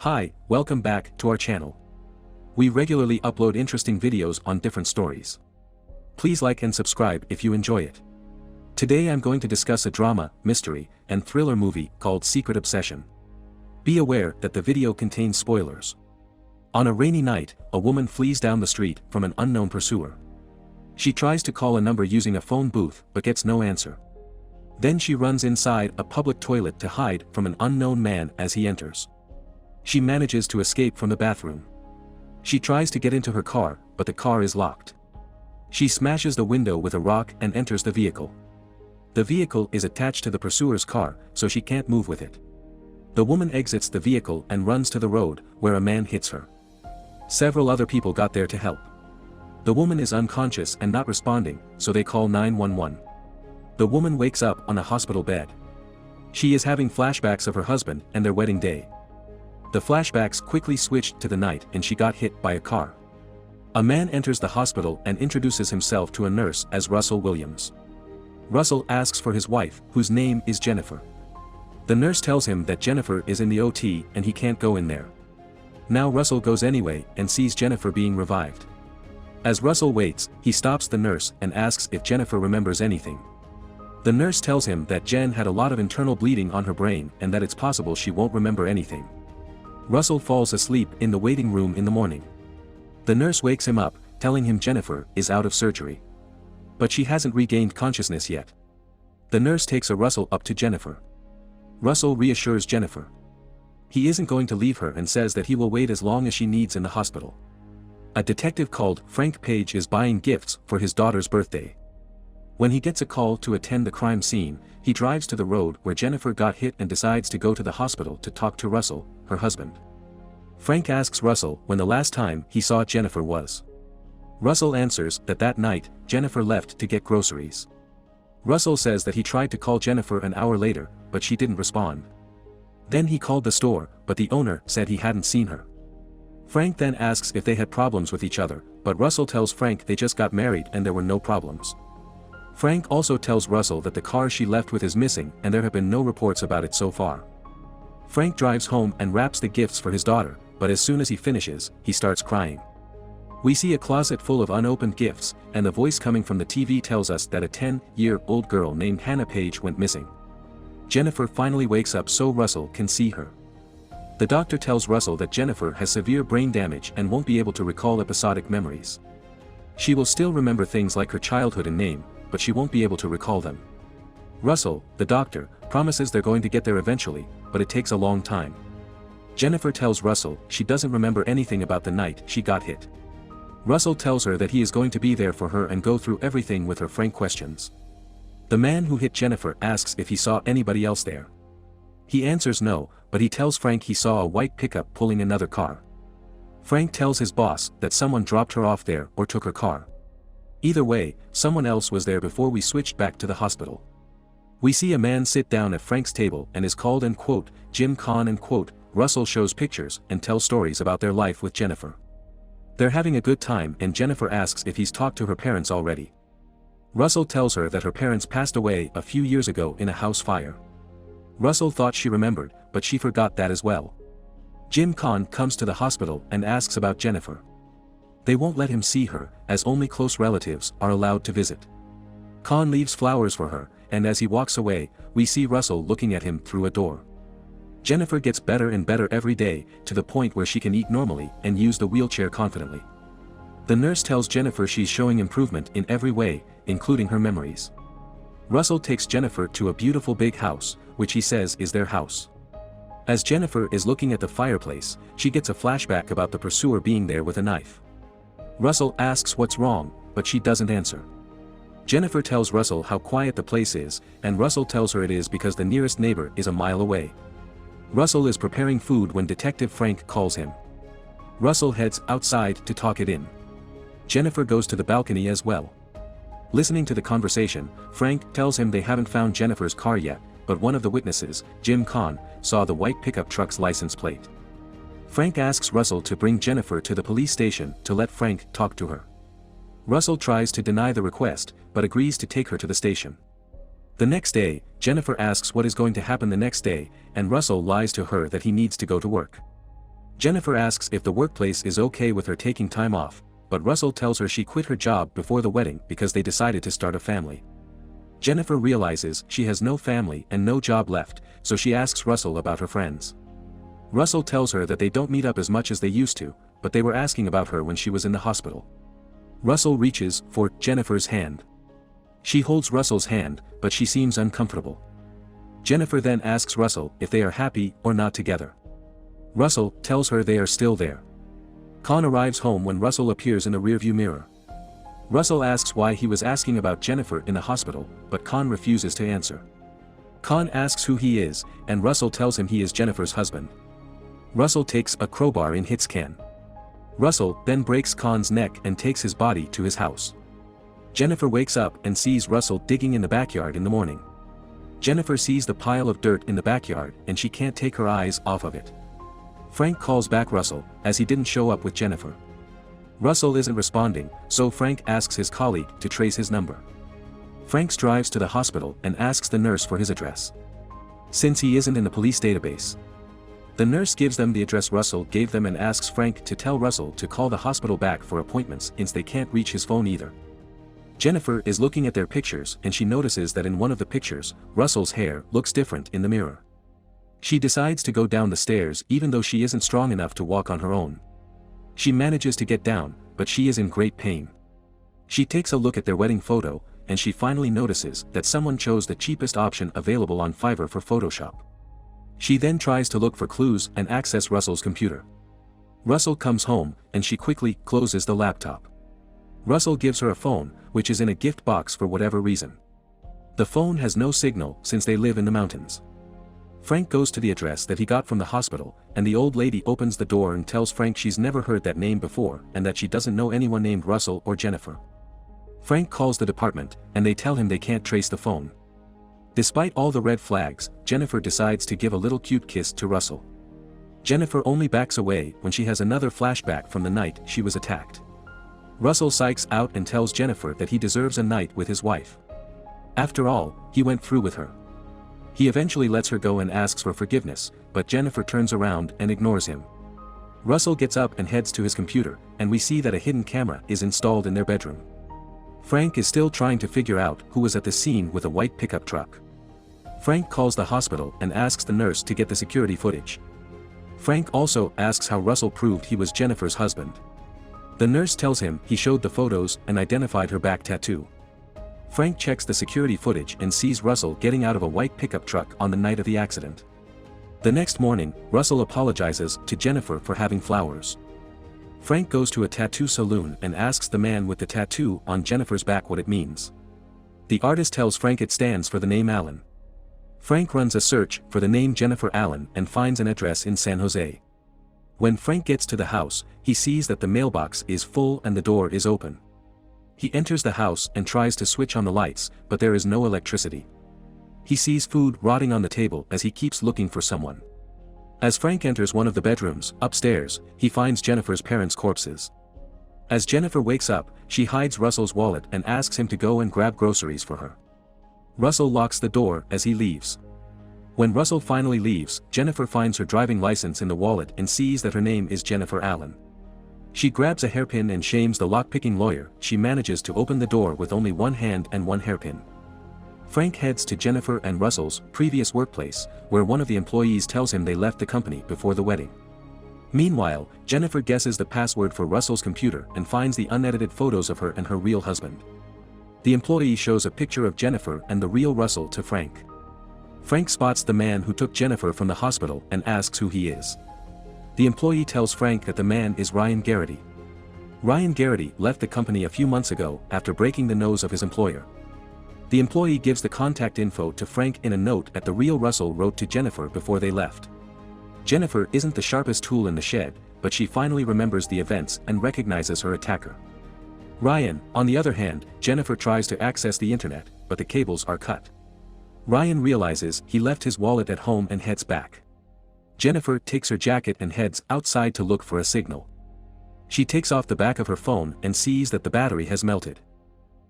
Hi, welcome back to our channel. We regularly upload interesting videos on different stories. Please like and subscribe if you enjoy it. Today I'm going to discuss a drama, mystery, and thriller movie called Secret Obsession. Be aware that the video contains spoilers. On a rainy night, a woman flees down the street from an unknown pursuer. She tries to call a number using a phone booth but gets no answer. Then she runs inside a public toilet to hide from an unknown man as he enters. She manages to escape from the bathroom. She tries to get into her car, but the car is locked. She smashes the window with a rock and enters the vehicle. The vehicle is attached to the pursuer's car, so she can't move with it. The woman exits the vehicle and runs to the road, where a man hits her. Several other people got there to help. The woman is unconscious and not responding, so they call 911. The woman wakes up on a hospital bed. She is having flashbacks of her husband and their wedding day. The flashbacks quickly switched to the night and she got hit by a car. A man enters the hospital and introduces himself to a nurse as Russell Williams. Russell asks for his wife, whose name is Jennifer. The nurse tells him that Jennifer is in the OT and he can't go in there. Now Russell goes anyway and sees Jennifer being revived. As Russell waits, he stops the nurse and asks if Jennifer remembers anything. The nurse tells him that Jen had a lot of internal bleeding on her brain and that it's possible she won't remember anything. Russell falls asleep in the waiting room in the morning. The nurse wakes him up, telling him Jennifer is out of surgery. But she hasn't regained consciousness yet. The nurse takes Russell up to Jennifer. Russell reassures Jennifer. He isn't going to leave her and says that he will wait as long as she needs in the hospital. A detective called Frank Page is buying gifts for his daughter's birthday. When he gets a call to attend the crime scene, he drives to the road where Jennifer got hit and decides to go to the hospital to talk to Russell, her husband. Frank asks Russell when the last time he saw Jennifer was. Russell answers that night, Jennifer left to get groceries. Russell says that he tried to call Jennifer an hour later, but she didn't respond. Then he called the store, but the owner said he hadn't seen her. Frank then asks if they had problems with each other, but Russell tells Frank they just got married and there were no problems. Frank also tells Russell that the car she left with is missing and there have been no reports about it so far. Frank drives home and wraps the gifts for his daughter, but as soon as he finishes, he starts crying. We see a closet full of unopened gifts, and the voice coming from the TV tells us that a 10-year-old girl named Hannah Page went missing. Jennifer finally wakes up so Russell can see her. The doctor tells Russell that Jennifer has severe brain damage and won't be able to recall episodic memories. She will still remember things like her childhood and name, but she won't be able to recall them. Russell, the doctor, promises they're going to get there eventually, but it takes a long time. Jennifer tells Russell she doesn't remember anything about the night she got hit. Russell tells her that he is going to be there for her and go through everything with her. Frank questions. The man who hit Jennifer asks if he saw anybody else there. He answers no, but he tells Frank he saw a white pickup pulling another car. Frank tells his boss that someone dropped her off there or took her car. Either way, someone else was there before we switched back to the hospital. We see a man sit down at Frank's table and is called Jim Kahn Russell shows pictures and tells stories about their life with Jennifer. They're having a good time and Jennifer asks if he's talked to her parents already. Russell tells her that her parents passed away a few years ago in a house fire. Russell thought she remembered, but she forgot that as well. Jim Kahn comes to the hospital and asks about Jennifer. They won't let him see her, as only close relatives are allowed to visit. Kahn leaves flowers for her, and as he walks away, we see Russell looking at him through a door. Jennifer gets better and better every day, to the point where she can eat normally and use the wheelchair confidently. The nurse tells Jennifer she's showing improvement in every way, including her memories. Russell takes Jennifer to a beautiful big house, which he says is their house. As Jennifer is looking at the fireplace, she gets a flashback about the pursuer being there with a knife. Russell asks what's wrong, but she doesn't answer. Jennifer tells Russell how quiet the place is, and Russell tells her it is because the nearest neighbor is a mile away. Russell is preparing food when Detective Frank calls him. Russell heads outside to talk it in. Jennifer goes to the balcony as well. Listening to the conversation, Frank tells him they haven't found Jennifer's car yet, but one of the witnesses, Jim Kahn, saw the white pickup truck's license plate. Frank asks Russell to bring Jennifer to the police station to let Frank talk to her. Russell tries to deny the request, but agrees to take her to the station. The next day, Jennifer asks what is going to happen the next day, and Russell lies to her that he needs to go to work. Jennifer asks if the workplace is okay with her taking time off, but Russell tells her she quit her job before the wedding because they decided to start a family. Jennifer realizes she has no family and no job left, so she asks Russell about her friends. Russell tells her that they don't meet up as much as they used to, but they were asking about her when she was in the hospital. Russell reaches for Jennifer's hand. She holds Russell's hand, but she seems uncomfortable. Jennifer then asks Russell if they are happy or not together. Russell tells her they are still there. Con arrives home when Russell appears in the rearview mirror. Russell asks why he was asking about Jennifer in the hospital, but Con refuses to answer. Con asks who he is, and Russell tells him he is Jennifer's husband. Russell takes a crowbar and hits Con. Russell then breaks Con's neck and takes his body to his house. Jennifer wakes up and sees Russell digging in the backyard in the morning. Jennifer sees the pile of dirt in the backyard and she can't take her eyes off of it. Frank calls back Russell, as he didn't show up with Jennifer. Russell isn't responding, so Frank asks his colleague to trace his number. Frank drives to the hospital and asks the nurse for his address. Since he isn't in the police database, the nurse gives them the address Russell gave them and asks Frank to tell Russell to call the hospital back for appointments since they can't reach his phone either. Jennifer is looking at their pictures and she notices that in one of the pictures, Russell's hair looks different in the mirror. She decides to go down the stairs even though she isn't strong enough to walk on her own. She manages to get down, but she is in great pain. She takes a look at their wedding photo, and she finally notices that someone chose the cheapest option available on Fiverr for Photoshop. She then tries to look for clues and access Russell's computer. Russell comes home, and she quickly closes the laptop. Russell gives her a phone, which is in a gift box for whatever reason. The phone has no signal since they live in the mountains. Frank goes to the address that he got from the hospital, and the old lady opens the door and tells Frank she's never heard that name before and that she doesn't know anyone named Russell or Jennifer. Frank calls the department, and they tell him they can't trace the phone. Despite all the red flags, Jennifer decides to give a little cute kiss to Russell. Jennifer only backs away when she has another flashback from the night she was attacked. Russell psychs out and tells Jennifer that he deserves a night with his wife. After all, he went through with her. He eventually lets her go and asks for forgiveness, but Jennifer turns around and ignores him. Russell gets up and heads to his computer, and we see that a hidden camera is installed in their bedroom. Frank is still trying to figure out who was at the scene with a white pickup truck. Frank calls the hospital and asks the nurse to get the security footage. Frank also asks how Russell proved he was Jennifer's husband. The nurse tells him he showed the photos and identified her back tattoo. Frank checks the security footage and sees Russell getting out of a white pickup truck on the night of the accident. The next morning, Russell apologizes to Jennifer for having flowers. Frank goes to a tattoo salon and asks the man with the tattoo on Jennifer's back what it means. The artist tells Frank it stands for the name Allen. Frank runs a search for the name Jennifer Allen and finds an address in San Jose. When Frank gets to the house, he sees that the mailbox is full and the door is open. He enters the house and tries to switch on the lights, but there is no electricity. He sees food rotting on the table as he keeps looking for someone. As Frank enters one of the bedrooms, upstairs, he finds Jennifer's parents' corpses. As Jennifer wakes up, she hides Russell's wallet and asks him to go and grab groceries for her. Russell locks the door as he leaves. When Russell finally leaves, Jennifer finds her driving license in the wallet and sees that her name is Jennifer Allen. She grabs a hairpin and shames the lockpicking lawyer. She manages to open the door with only one hand and one hairpin. Frank heads to Jennifer and Russell's previous workplace, where one of the employees tells him they left the company before the wedding. Meanwhile, Jennifer guesses the password for Russell's computer and finds the unedited photos of her and her real husband. The employee shows a picture of Jennifer and the real Russell to Frank. Frank spots the man who took Jennifer from the hospital and asks who he is. The employee tells Frank that the man is Ryan Garrity. Ryan Garrity left the company a few months ago after breaking the nose of his employer. The employee gives the contact info to Frank in a note that the real Russell wrote to Jennifer before they left. Jennifer isn't the sharpest tool in the shed, but she finally remembers the events and recognizes her attacker. Ryan, on the other hand, Jennifer tries to access the internet, but the cables are cut. Ryan realizes he left his wallet at home and heads back. Jennifer takes her jacket and heads outside to look for a signal. She takes off the back of her phone and sees that the battery has melted.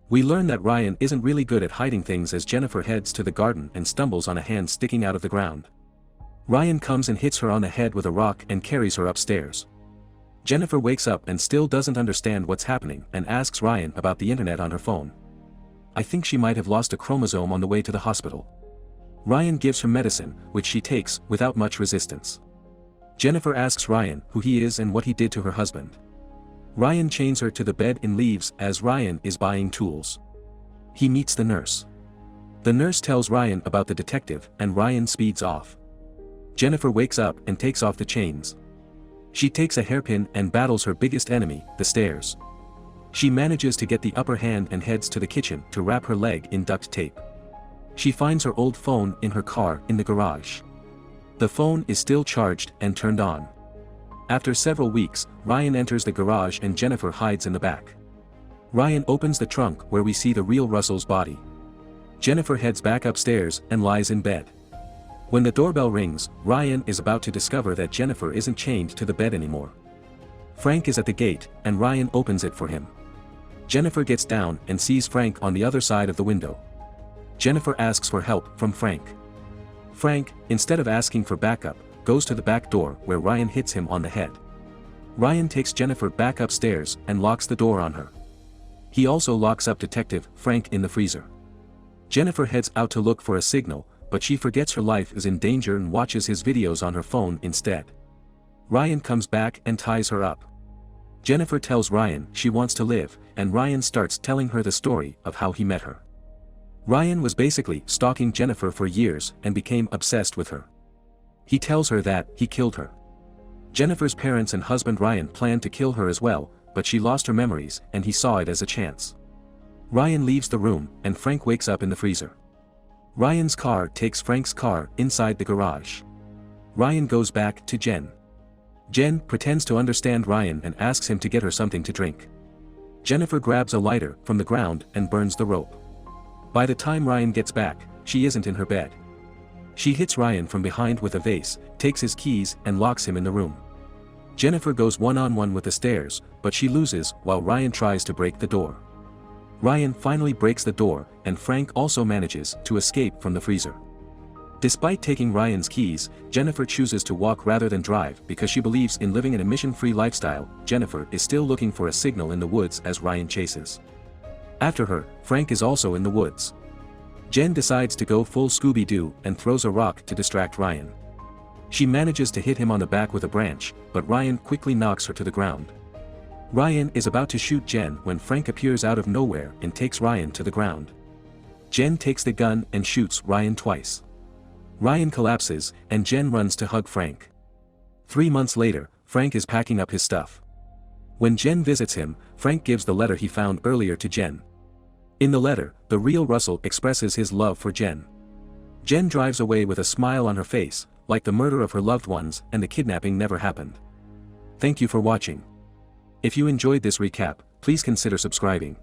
We learn that Ryan isn't really good at hiding things as Jennifer heads to the garden and stumbles on a hand sticking out of the ground. Ryan comes and hits her on the head with a rock and carries her upstairs. Jennifer wakes up and still doesn't understand what's happening and asks Ryan about the internet on her phone. I think she might have lost a chromosome on the way to the hospital. Ryan gives her medicine, which she takes without much resistance. Jennifer asks Ryan who he is and what he did to her husband. Ryan chains her to the bed and leaves as Ryan is buying tools. He meets the nurse. The nurse tells Ryan about the detective and Ryan speeds off. Jennifer wakes up and takes off the chains. She takes a hairpin and battles her biggest enemy, the stairs. She manages to get the upper hand and heads to the kitchen to wrap her leg in duct tape. She finds her old phone in her car in the garage. The phone is still charged and turned on. After several weeks, Ryan enters the garage and Jennifer hides in the back. Ryan opens the trunk where we see the real Russell's body. Jennifer heads back upstairs and lies in bed. When the doorbell rings, Ryan is about to discover that Jennifer isn't chained to the bed anymore. Frank is at the gate, and Ryan opens it for him. Jennifer gets down and sees Frank on the other side of the window. Jennifer asks for help from Frank. Frank, instead of asking for backup, goes to the back door where Ryan hits him on the head. Ryan takes Jennifer back upstairs and locks the door on her. He also locks up Detective Frank in the freezer. Jennifer heads out to look for a signal, but she forgets her life is in danger and watches his videos on her phone instead. Ryan comes back and ties her up. Jennifer tells Ryan she wants to live, and Ryan starts telling her the story of how he met her. Ryan was basically stalking Jennifer for years and became obsessed with her. He tells her that he killed her. Jennifer's parents and husband Ryan planned to kill her as well, but she lost her memories and he saw it as a chance. Ryan leaves the room and Frank wakes up in the freezer. Ryan's car takes Frank's car inside the garage. Ryan goes back to Jen. Jen pretends to understand Ryan and asks him to get her something to drink. Jennifer grabs a lighter from the ground and burns the rope. By the time Ryan gets back, she isn't in her bed. She hits Ryan from behind with a vase, takes his keys and locks him in the room. Jennifer goes one-on-one with the stairs, but she loses while Ryan tries to break the door. Ryan finally breaks the door, and Frank also manages to escape from the freezer. Despite taking Ryan's keys, Jennifer chooses to walk rather than drive because she believes in living an emission-free lifestyle. Jennifer is still looking for a signal in the woods as Ryan chases after her. Frank is also in the woods. Jen decides to go full Scooby-Doo and throws a rock to distract Ryan. She manages to hit him on the back with a branch, but Ryan quickly knocks her to the ground. Ryan is about to shoot Jen when Frank appears out of nowhere and takes Ryan to the ground. Jen takes the gun and shoots Ryan twice. Ryan collapses, and Jen runs to hug Frank. 3 months later, Frank is packing up his stuff. When Jen visits him, Frank gives the letter he found earlier to Jen. In the letter, the real Russell expresses his love for Jen. Jen drives away with a smile on her face, like the murder of her loved ones and the kidnapping never happened. Thank you for watching. If you enjoyed this recap, please consider subscribing.